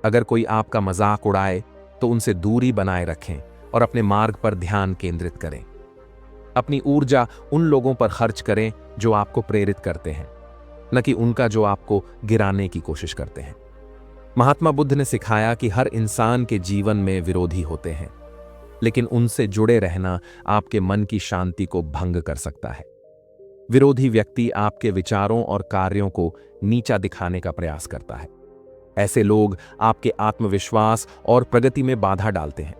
A: अगर कोई आपका मजाक उड़ाए तो उनसे दूरी बनाए रखें और अपने मार्ग पर ध्यान केंद्रित करें। अपनी ऊर्जा उन लोगों पर खर्च करें जो आपको प्रेरित करते हैं, न कि उनका जो आपको गिराने की कोशिश करते हैं। महात्मा बुद्ध ने सिखाया कि हर इंसान के जीवन में विरोधी होते हैं, लेकिन उनसे जुड़े रहना आपके मन की शांति को भंग कर सकता है। विरोधी व्यक्ति आपके विचारों और कार्यों को नीचा दिखाने का प्रयास करता है। ऐसे लोग आपके आत्मविश्वास और प्रगति में बाधा डालते हैं।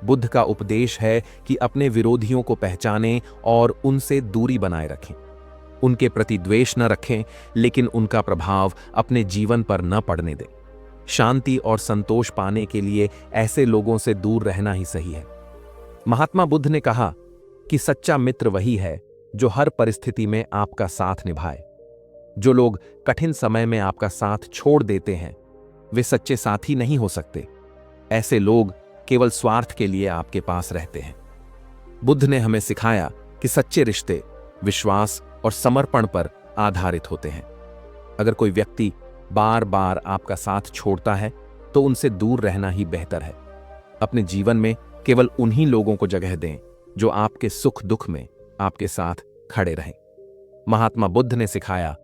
A: बुद्ध का उपदेश है कि अपने विरोधियों को पहचानें और उनसे दूरी बनाए रखें। उनके प्रति द्वेष न रखें, लेकिन उनका प्रभाव अपने जीवन पर न पड़ने दें। शांति और संतोष पाने के लिए ऐसे लोगों से दूर रहना ही सही है। महात्मा बुद्ध ने कहा कि सच्चा मित्र वही है जो हर परिस्थिति में आपका साथ निभाए। जो लोग कठिन समय में आपका साथ छोड़ देते हैं, वे सच्चे साथी नहीं हो सकते। ऐसे लोग केवल स्वार्थ के लिए आपके पास रहते हैं। बुद्ध ने हमें सिखाया कि सच्चे रिश्ते विश्वास और समर्पण पर आधारित होते हैं। अगर कोई व्यक्ति बार बार आपका साथ छोड़ता है तो उनसे दूर रहना ही बेहतर है। अपने जीवन में केवल उन्हीं लोगों को जगह दें जो आपके सुख दुख में आपके साथ खड़े रहें। महात्मा बुद्ध ने सिखाया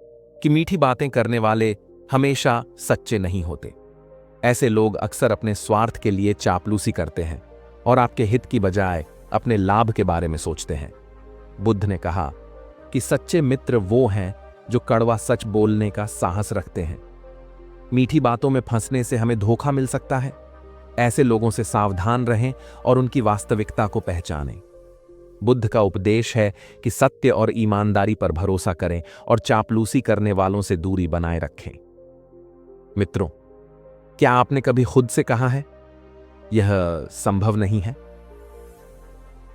A: कि मीठी बातें करने वाले हमेशा सच्चे नहीं होते। ऐसे लोग अक्सर अपने स्वार्थ के लिए चापलूसी करते हैं और आपके हित की बजाय अपने लाभ के बारे में सोचते हैं। बुद्ध ने कहा कि सच्चे मित्र वो हैं जो कड़वा सच बोलने का साहस रखते हैं। मीठी बातों में फंसने से हमें धोखा मिल सकता है। ऐसे लोगों से सावधान रहें और उनकी वास्तविकता को पहचानें। बुद्ध का उपदेश है कि सत्य और ईमानदारी पर भरोसा करें और चापलूसी करने वालों से दूरी बनाए रखें। मित्रों, क्या आपने कभी खुद से कहा है, यह संभव नहीं है?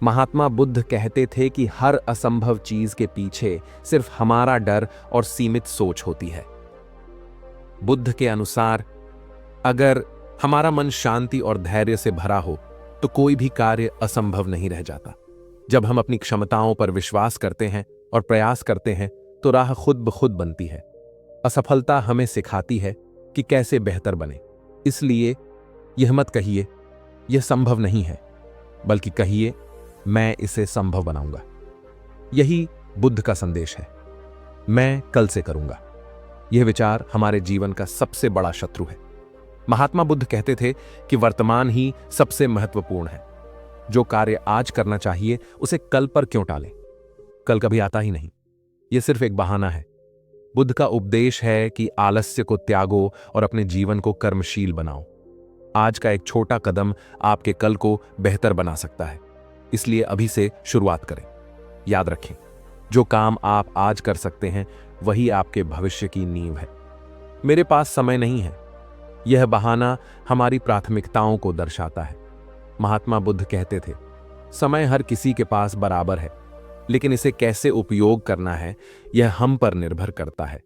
A: महात्मा बुद्ध कहते थे कि हर असंभव चीज के पीछे सिर्फ हमारा डर और सीमित सोच होती है। बुद्ध के अनुसार अगर हमारा मन शांति और धैर्य से भरा हो तो कोई भी कार्य असंभव नहीं रह जाता। जब हम अपनी क्षमताओं पर विश्वास करते हैं और प्रयास करते हैं तो राह खुद ब खुद बनती है। असफलता हमें सिखाती है कि कैसे बेहतर बने। इसलिए यह मत कहिए यह संभव नहीं है, बल्कि कहिए मैं इसे संभव बनाऊंगा। यही बुद्ध का संदेश है, मैं कल से करूंगा। यह विचार हमारे जीवन का सबसे बड़ा शत्रु है। महात्मा बुद्ध कहते थे कि वर्तमान ही सबसे महत्वपूर्ण है। जो कार्य आज करना चाहिए उसे कल पर क्यों टालें? कल कभी आता ही नहीं, यह सिर्फ एक बहाना है। बुद्ध का उपदेश है कि आलस्य को त्यागो और अपने जीवन को कर्मशील बनाओ। आज का एक छोटा कदम आपके कल को बेहतर बना सकता है, इसलिए अभी से शुरुआत करें। याद रखें, जो काम आप आज कर सकते हैं वही आपके भविष्य की नींव है। मेरे पास समय नहीं है, यह बहाना हमारी प्राथमिकताओं को दर्शाता है। महात्मा बुद्ध कहते थे, समय हर किसी के पास बराबर है, लेकिन इसे कैसे उपयोग करना है यह हम पर निर्भर करता है।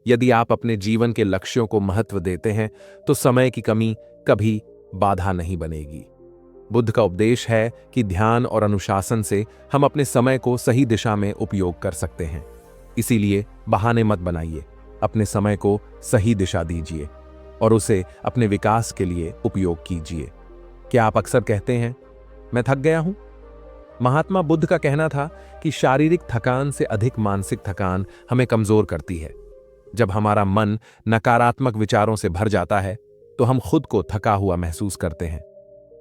A: यदि आप अपने जीवन के लक्ष्यों को महत्व देते हैं तो समय की कमी कभी बाधा नहीं बनेगी। बुद्ध का उपदेश है कि ध्यान और अनुशासन से हम अपने समय को सही दिशा में उपयोग कर सकते हैं। इसीलिए बहाने मत बनाइए, अपने समय को सही दिशा दीजिए और उसे अपने विकास के लिए उपयोग कीजिए। क्या आप अक्सर कहते हैं, मैं थक गया हूं? महात्मा बुद्ध का कहना था कि शारीरिक थकान से अधिक मानसिक थकान हमें कमजोर करती है। जब हमारा मन नकारात्मक विचारों से भर जाता है तो हम खुद को थका हुआ महसूस करते हैं।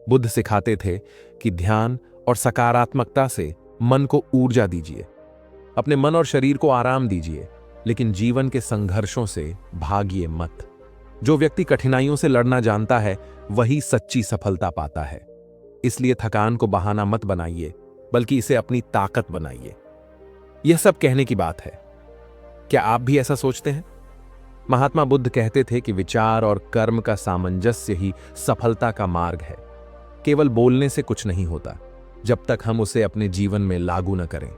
A: बुद्ध सिखाते थे कि ध्यान और सकारात्मकता से मन को ऊर्जा दीजिए। अपने मन और शरीर को आराम दीजिए, लेकिन जीवन के संघर्षों से भागिए मत। जो व्यक्ति कठिनाइयों से लड़ना जानता है वही सच्ची सफलता पाता है। इसलिए थकान को बहाना मत बनाइए, बल्कि इसे अपनी ताकत बनाइए। यह सब कहने की बात है। क्या आप भी ऐसा सोचते हैं? महात्मा बुद्ध कहते थे कि विचार और कर्म का सामंजस्य ही सफलता का मार्ग है। केवल बोलने से कुछ नहीं होता जब तक हम उसे अपने जीवन में लागू न करें।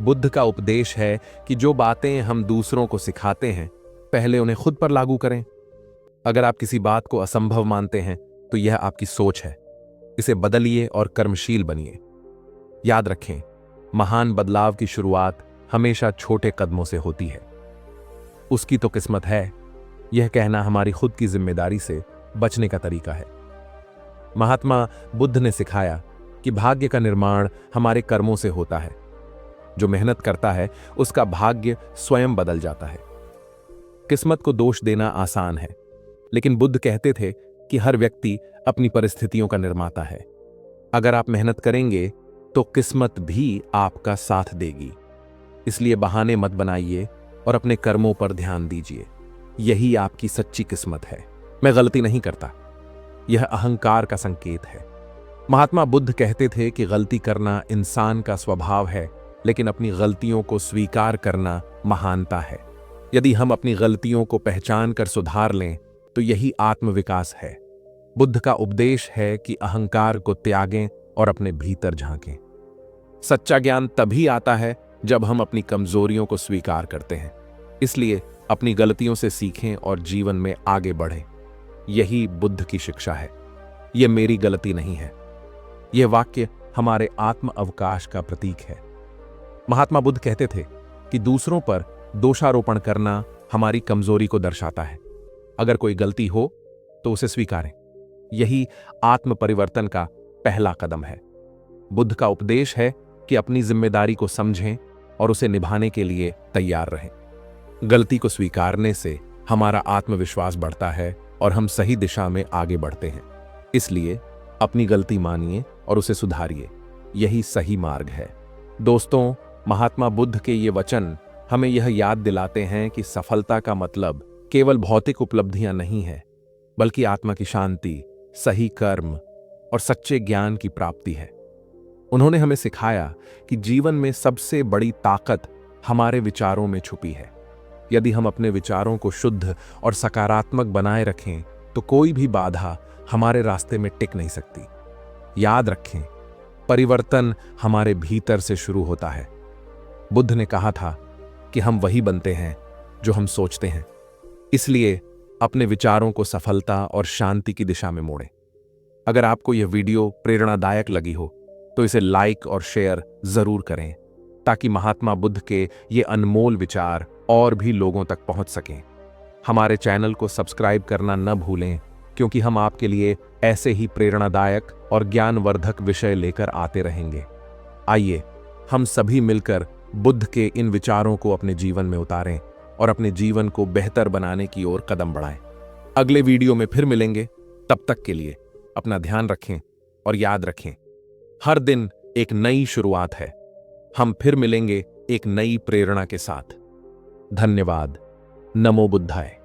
A: बुद्ध का उपदेश है कि जो बातें हम दूसरों को सिखाते हैं पहले उन्हें खुद पर लागू करें। अगर आप किसी बात को असंभव मानते हैं तो यह आपकी सोच है। इसे बदलिए और कर्मशील बनिए। याद रखें, महान बदलाव की शुरुआत हमेशा छोटे कदमों से होती है। उसकी तो किस्मत है, यह कहना हमारी खुद की जिम्मेदारी से बचने का तरीका है। महात्मा बुद्ध ने सिखाया कि भाग्य का निर्माण हमारे कर्मों से होता है। जो मेहनत करता है उसका भाग्य स्वयं बदल जाता है। किस्मत को दोष देना आसान है, लेकिन बुद्ध कहते थे कि हर व्यक्ति अपनी परिस्थितियों का निर्माता है। अगर आप मेहनत करेंगे तो किस्मत भी आपका साथ देगी। इसलिए बहाने मत बनाइए और अपने कर्मों पर ध्यान दीजिए। यही आपकी सच्ची किस्मत है। मैं गलती नहीं करता, यह अहंकार का संकेत है। महात्मा बुद्ध कहते थे कि गलती करना इंसान का स्वभाव है, लेकिन अपनी गलतियों को स्वीकार करना महानता है। यदि हम अपनी गलतियों को पहचान कर सुधार लें तो यही आत्मविकास है। बुद्ध का उपदेश है कि अहंकार को त्यागें और अपने भीतर झांकें। सच्चा ज्ञान तभी आता है जब हम अपनी कमजोरियों को स्वीकार करते हैं। इसलिए अपनी गलतियों से सीखें और जीवन में आगे बढ़ें। यही बुद्ध की शिक्षा है। यह मेरी गलती नहीं है। यह वाक्य हमारे आत्म अवकाश का प्रतीक है। महात्मा बुद्ध कहते थे कि दूसरों पर दोषारोपण करना हमारी कमजोरी को दर्शाता है। अगर कोई गलती हो तो उसे स्वीकारें। यही आत्म परिवर्तन का पहला कदम है। बुद्ध का उपदेश है कि अपनी जिम्मेदारी को समझें और उसे निभाने के लिए तैयार रहें। गलती को स्वीकारने से हमारा आत्मविश्वास बढ़ता है और हम सही दिशा में आगे बढ़ते हैं। इसलिए अपनी गलती मानिए और उसे सुधारिए। यही सही मार्ग है। दोस्तों, महात्मा बुद्ध के ये वचन हमें यह याद दिलाते हैं कि सफलता का मतलब केवल भौतिक उपलब्धियां नहीं है, बल्कि आत्मा की शांति, सही कर्म और सच्चे ज्ञान की प्राप्ति है। उन्होंने हमें सिखाया कि जीवन में सबसे बड़ी ताकत हमारे विचारों में छुपी है। यदि हम अपने विचारों को शुद्ध और सकारात्मक बनाए रखें तो कोई भी बाधा हमारे रास्ते में टिक नहीं सकती। याद रखें, परिवर्तन हमारे भीतर से शुरू होता है। बुद्ध ने कहा था कि हम वही बनते हैं जो हम सोचते हैं। इसलिए अपने विचारों को सफलता और शांति की दिशा में मोड़ें। अगर आपको यह वीडियो प्रेरणादायक लगी हो तो इसे लाइक और शेयर जरूर करें, ताकि महात्मा बुद्ध के ये अनमोल विचार और भी लोगों तक पहुंच सकें। हमारे चैनल को सब्सक्राइब करना न भूलें, क्योंकि हम आपके लिए ऐसे ही प्रेरणादायक और ज्ञानवर्धक विषय लेकर आते रहेंगे। आइए हम सभी मिलकर बुद्ध के इन विचारों को अपने जीवन में उतारें और अपने जीवन को बेहतर बनाने की ओर कदम बढ़ाएं। अगले वीडियो में फिर मिलेंगे। तब तक के लिए अपना ध्यान रखें और याद रखें, हर दिन एक नई शुरुआत है। हम फिर मिलेंगे एक नई प्रेरणा के साथ। धन्यवाद। नमो बुद्धाय।